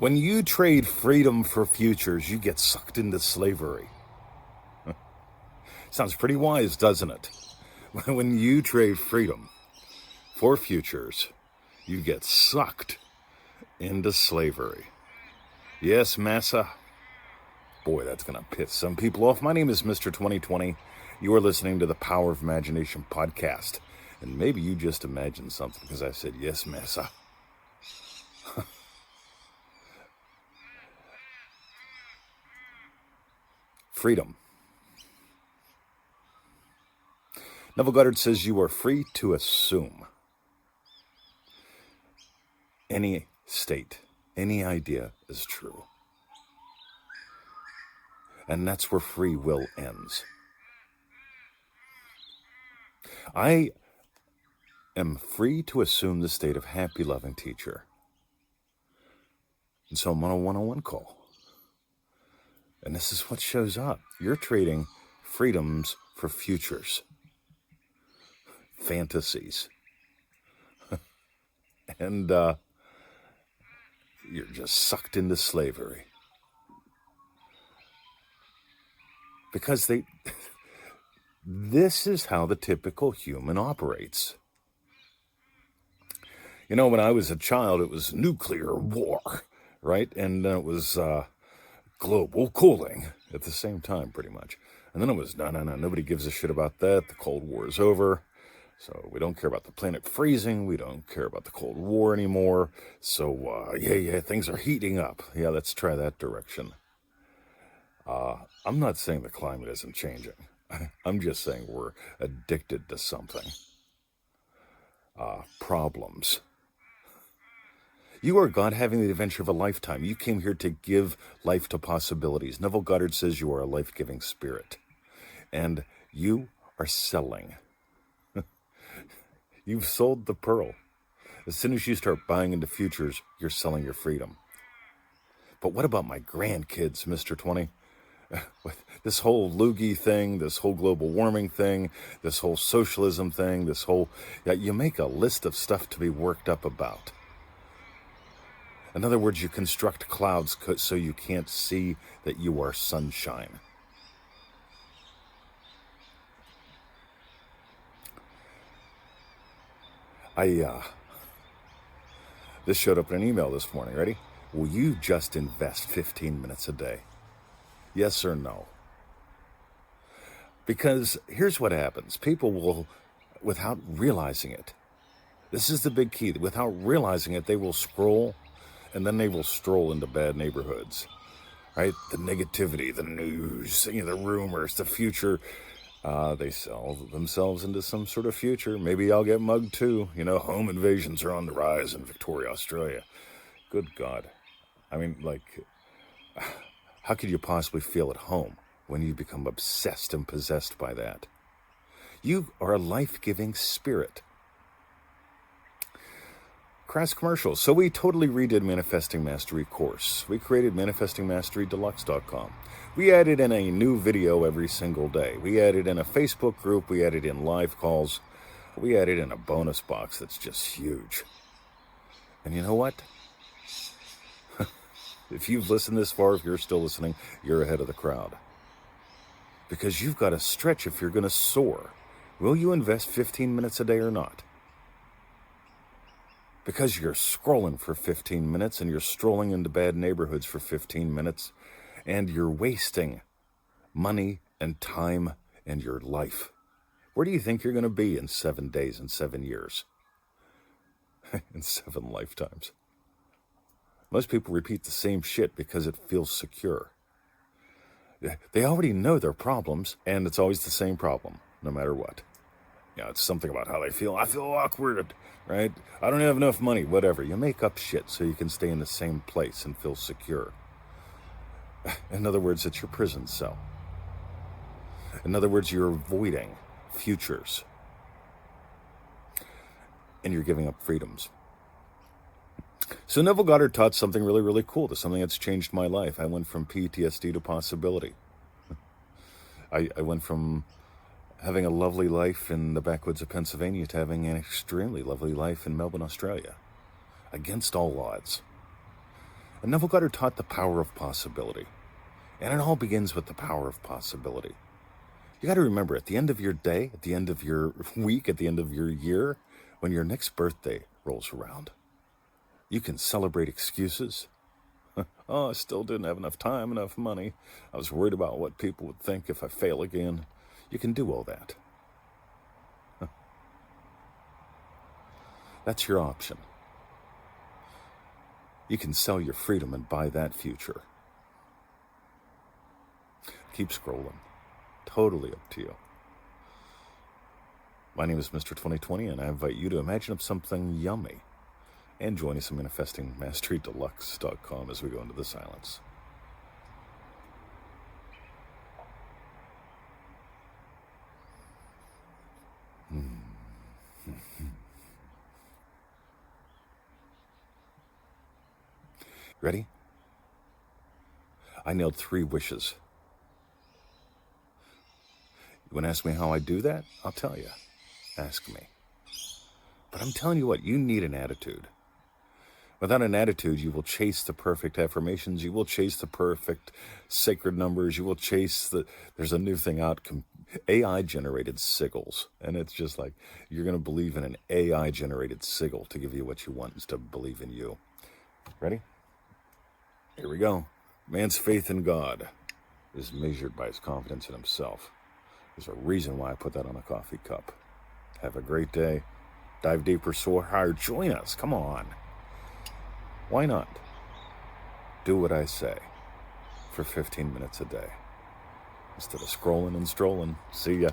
When you trade freedom for futures, you get sucked into slavery. Sounds pretty wise, doesn't it? When you trade freedom for futures, you get sucked into slavery. Yes, Massa. Boy, that's going to piss some people off. My name is Mr. 2020. You are listening to the Power of Imagination podcast. And maybe you just imagined something because I said, yes, Massa. Freedom. Neville Goddard says you are free to assume any state, any idea is true. And that's where free will ends. I am free to assume the state of happy, loving teacher. And so I'm on a one-on-one call. And this is what shows up. You're trading freedoms for futures. Fantasies. And you're just sucked into slavery. Because this is how the typical human operates. You know, when I was a child, it was nuclear war, right? And then it was global cooling at the same time, pretty much. And then it was, no, nobody gives a shit about that. The Cold War is over. So we don't care about the planet freezing. We don't care about the Cold War anymore. So, things are heating up. Yeah, let's try that direction. I'm not saying the climate isn't changing. I'm just saying we're addicted to something. Problems. You are God having the adventure of a lifetime. You came here to give life to possibilities. Neville Goddard says you are a life-giving spirit. And you are selling. You've sold the pearl. As soon as you start buying into futures, you're selling your freedom. But what about my grandkids, Mr. 20? This whole loogie thing, this whole global warming thing, this whole socialism thing, you make a list of stuff to be worked up about. In other words, you construct clouds so you can't see that you are sunshine. This showed up in an email this morning. Ready? Will you just invest 15 minutes a day? Yes or no? Because here's what happens. People will, without realizing it, this is the big key. Without realizing it, they will scroll, and then they will stroll into bad neighborhoods, right? The negativity, the news, the rumors, the future. They sell themselves into some sort of future. Maybe I'll get mugged too. Home invasions are on the rise in Victoria, Australia. Good God. I mean, how could you possibly feel at home when you become obsessed and possessed by that? You are a life-giving spirit. Crass commercial. So we totally redid Manifesting Mastery course. We created ManifestingMasteryDeluxe.com. We added in a new video every single day. We added in a Facebook group. We added in live calls. We added in a bonus box that's just huge. And you know what? If you've listened this far, if you're still listening, you're ahead of the crowd. Because you've got to stretch if you're going to soar. Will you invest 15 minutes a day or not? Because you're scrolling for 15 minutes and you're strolling into bad neighborhoods for 15 minutes and you're wasting money and time and your life. Where do you think you're going to be in 7 days and 7 years? In 7 lifetimes. Most people repeat the same shit because it feels secure. They already know their problems, and it's always the same problem, no matter what. It's something about how they feel. I feel awkward, right? I don't have enough money, whatever. You make up shit so you can stay in the same place and feel secure. In other words, it's your prison cell. In other words, you're avoiding futures. And you're giving up freedoms. So Neville Goddard taught something really, really cool. To something that's changed my life. I went from PTSD to possibility. I went from having a lovely life in the backwoods of Pennsylvania to having an extremely lovely life in Melbourne, Australia. Against all odds. And Neville Goddard taught the power of possibility. And it all begins with the power of possibility. You got to remember, at the end of your day, at the end of your week, at the end of your year, when your next birthday rolls around, you can celebrate excuses. Oh, I still didn't have enough time, enough money. I was worried about what people would think if I fail again. You can do all that. That's your option. You can sell your freedom and buy that future. Keep scrolling. Totally up to you. My name is Mr. 2020, and I invite you to imagine up something yummy and join us at manifestingmasterydeluxe.com as we go into the silence. Ready? I nailed 3 wishes. You want to ask me how I do that? I'll tell you. Ask me. But I'm telling you what, you need an attitude. Without an attitude, you will chase the perfect affirmations. You will chase the perfect sacred numbers. You will chase there's a new thing out, AI-generated sigils. And it's just like, you're going to believe in an AI-generated sigil to give you what you want instead of believe in you. Ready? Here we go. Man's faith in God is measured by his confidence in himself. There's a reason why I put that on a coffee cup. Have a great day. Dive deeper, soar higher. Join us. Come on. Why not? Do what I say for 15 minutes a day instead of scrolling and strolling. See ya.